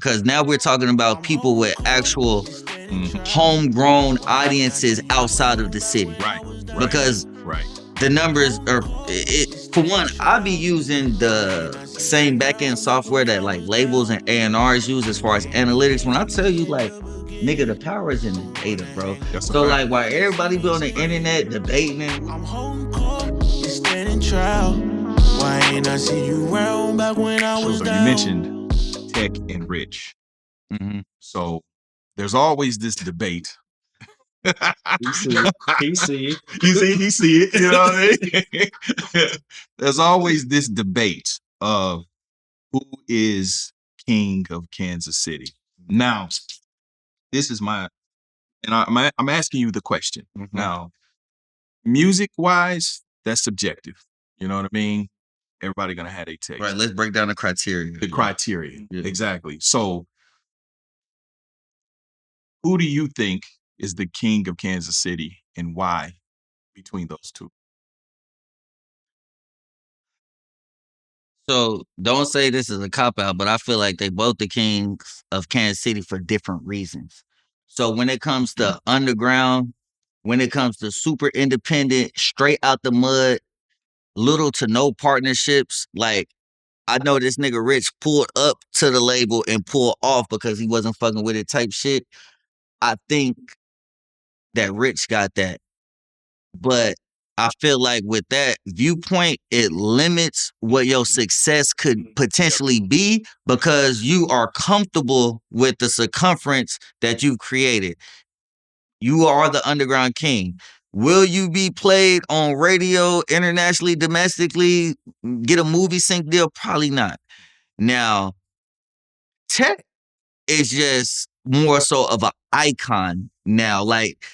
because now we're talking about people with actual Mhm. homegrown audiences outside of the city. Right. Because right. the numbers are for one, I be using the same backend software that like labels and A&Rs use as far as analytics. When I tell you, like, nigga, the power is in the data, bro. That's a So fact. like, while everybody be on the internet debating and I'm holding court, you standing trial. Why ain't I see you round back when I was So down? you mentioned Tech and Rich. Mhm. So there's always this debate. He see it. He see it. He see it. You know what I mean? There's always this debate of who is king of Kansas City. Now, this is my, and I'm asking you the question. Mhm. Now, music wise, that's subjective. You know what I mean? Everybody gonna have a taste. right, let's break down the criteria. The criteria. Yeah. Exactly. So who do you think is the king of Kansas City and why between those two? So don't say this is a cop out, but I feel like they both the kings of Kansas City for different reasons. So when it comes to underground, when it comes to super independent, straight out the mud, little to no partnerships, like I know this nigga Rich pulled up to the label and pulled off because he wasn't fucking with it type shit. I think that Rich got that. But I feel like with that viewpoint, it limits what your success could potentially be because you are comfortable with the circumference that you've created. You are the underground king. Will you be played on radio, internationally, domestically, get a movie sync deal? Probably not. Now, Tech is just more so of an icon now. Like,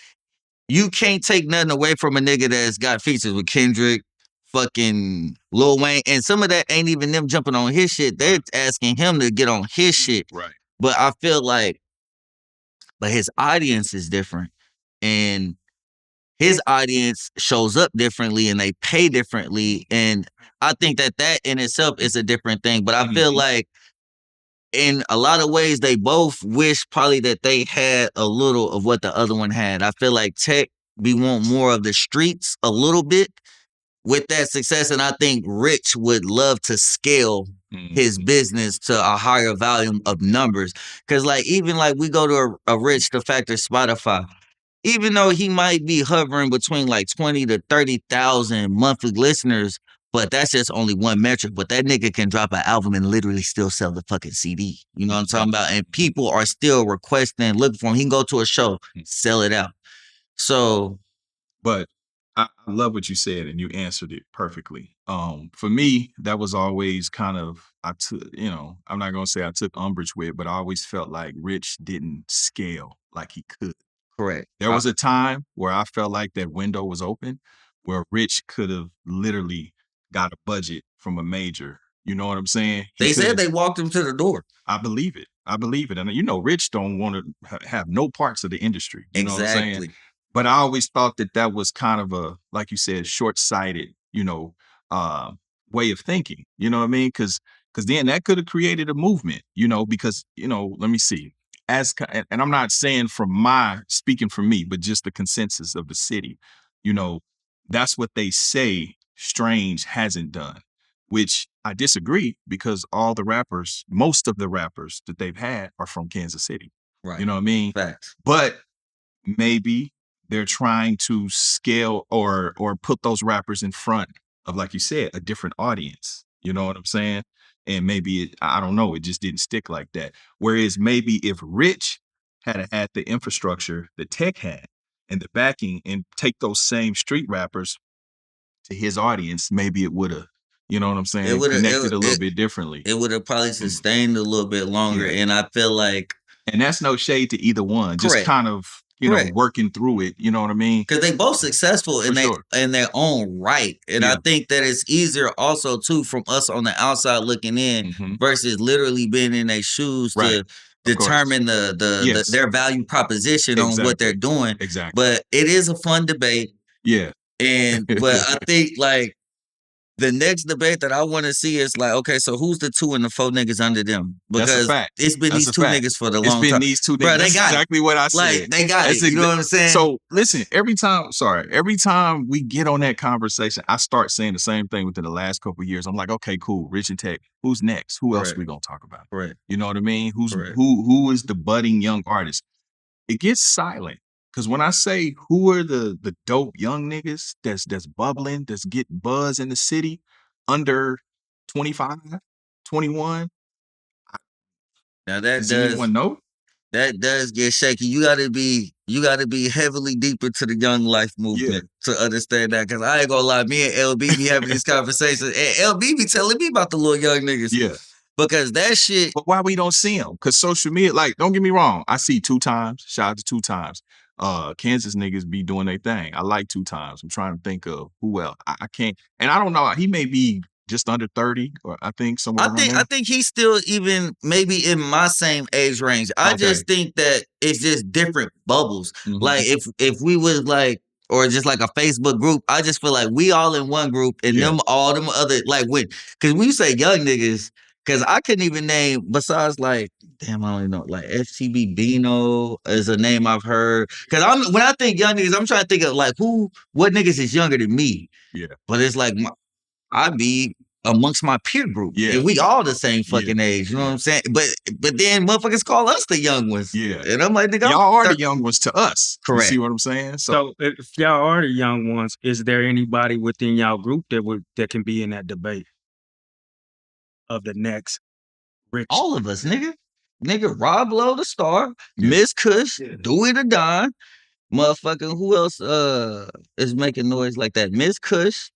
you can't take nothing away from a nigga that's got features with Kendrick, fucking Lil Wayne, and some of that ain't even them jumping on his shit. They're asking him to get on his shit. Right. But I feel like, but his audience is different. And his audience shows up differently and they pay differently. And I think that that in itself is a different thing. But I feel like in a lot of ways, they both wish probably that they had a little of what the other one had. I feel like Tech we want more of the streets a little bit with that success, and I think Rich would love to scale his business to a higher volume of numbers. Cause like even like we go to a Rich to factor Spotify, even though he might be hovering between like 20 to 30,000 monthly listeners, but that's just only one metric. But that nigga can drop an album and literally still sell the fucking CD. You know what I'm talking about? And people are still requesting, looking for him. He can go to a show, sell it out. So, But I love what you said and you answered it perfectly. For me, that was always kind of I took, I'm not gonna say I took umbrage with, but I always felt like Rich didn't scale like he could. correct. There was a time where I felt like that window was open where Rich could have literally got a budget from a major. You know what I'm saying? They said they walked him to the door. I believe it. I believe it. And Rich don't want to have no parts of the industry. You know what I'm saying? Exactly. But I always thought that was kind of a, like you said, short-sighted, way of thinking. You know what I mean? Because then that could have created a movement. Because let me see. And I'm not saying speaking for me, but just the consensus of the city. That's what they say. Strange hasn't done, which I disagree because most of the rappers that they've had are from Kansas City. Right. You know what I mean? Facts. But maybe they're trying to scale or put those rappers in front of, like you said, a different audience. You know what I'm saying? And maybe I don't know, it just didn't stick like that. Whereas maybe if Rich had the infrastructure that Tech had and the backing and take those same street rappers to his audience, maybe it would have, you know what I'm saying, connected a little bit differently. It would have probably sustained a little bit longer. Yeah. And I feel like, and that's no shade to either one, Correct. just kind of, Correct. working through it. You know what I mean? because they both successful in their own right. And I Yeah. think that it's easier also too from us on the outside looking in Mhm. versus literally being in their shoes Right. to Of course. determine Yes. their value proposition on what they're doing. Exactly. But it is a fun debate. Yeah. But I think like The next debate that I want to see is like, okay, so who's the 2 and the 4 niggas under them? That's a Because fact. it's been That's these a 2 fact. niggas for the It's long been time. these 2 niggas. Bro, they That's got exactly what I said. Like, they got That's it. You know what I'm saying? So listen, every time we get on that conversation, I start saying the same thing within the last couple of years. I'm like, okay, cool, Rich and Tech. Who's next? Who else Right. we gonna talk about? Right. You know what I mean? Right. Who is the budding young artist? It gets silent. Cause when I say who are the dope young niggas that's bubbling, that's getting buzz in the city under 25, 21, Now that does does anyone know? that does get shaky. You gotta be heavily deep into the young life movement to understand that. Cause I ain't gonna lie, me and LB be having these conversations, and LB be telling me about the little young niggas. Yeah. Because that shit. But why we don't see them? Because social media, like, don't get me wrong, I see 2 times. Shout out to 2 times. Kansas niggas be doing their thing. I like 2 times. I'm trying to think of who else. I can't, and I don't know. He may be just under 30, or I think somewhere around there. I think he's still even maybe in my same age range. I just think that it's just different bubbles. Like if we was like, or just like a Facebook group, I just feel like we all in one group and them all them other, like, because when you say young niggas, because I couldn't even name, besides like, damn, I don't even know, like FTB Bino is a name I've heard. Because when I think young niggas, I'm trying to think of like what niggas is younger than me. Yeah. But it's like I be amongst my peer group. Yeah. And we all the same fucking age. You know what I'm saying? But then motherfuckers call us the young ones. Yeah. And I'm like, nigga, y'all are the young ones to us. Correct. You see what I'm saying? So if y'all are the young ones, is there anybody within y'all group that can be in that debate of the next Rich? All of us, nigga. Nigga, Rob Lowe the Star, Miss Kush, Dewey Da Don, motherfucking who else is making noise like that? Miss Kush,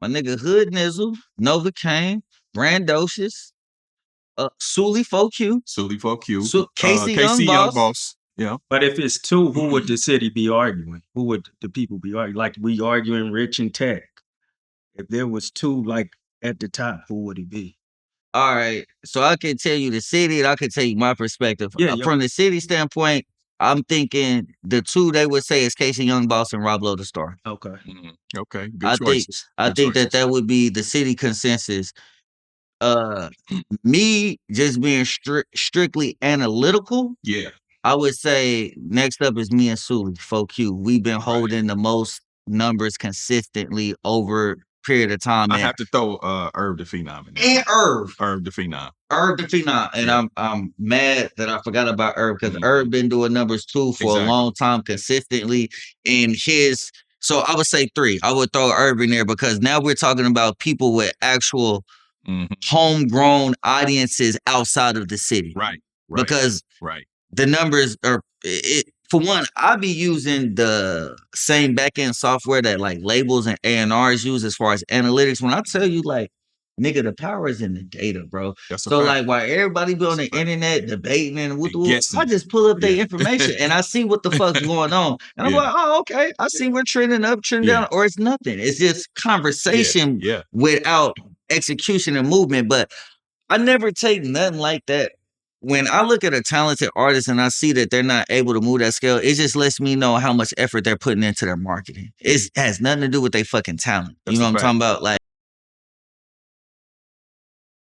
my nigga Hood Nizzle, Nova Kane, Brandocious, Sully 4Q. Casey Young Boss. Yeah. But if it's 2, who would the city be arguing? Who would the people be arguing? Like we arguing Rich and Tech. If there was 2 like at the top, who would it be? All right. So I can tell you the city and I can tell you my perspective. From the city standpoint, I'm thinking the 2 they would say is Casey Young Boss and Rob Lowe the Star. Okay. Okay. Good choices. I think that would be the city consensus. Me just being strictly analytical. Yeah. I would say next up is me and Sully, 4Q. We've been holding the most numbers consistently over a period of time. I have to throw Herb the Phenom in there. And Herb the Phenom. Herb the Phenom. And I'm mad that I forgot about Herb, because Herb been doing numbers too for a long time consistently. And so I would say 3. I would throw Herb in there, because now we're talking about people with actual homegrown audiences outside of the city. Right. Because the numbers are, for one, I be using the same backend software that like labels and A&Rs use as far as analytics. When I tell you, like, nigga, the power is in the data, bro. So like, while everybody be on the internet debating and I just pull up their information and I see what the fuck's going on. And I'm like, oh, okay. I see we're trending up, trending down, or it's nothing. It's just conversation without execution and movement. But I never take nothing like that. When I look at a talented artist and I see that they're not able to move that scale, it just lets me know how much effort they're putting into their marketing. It has nothing to do with their fucking talent. You know what I'm talking about? Like,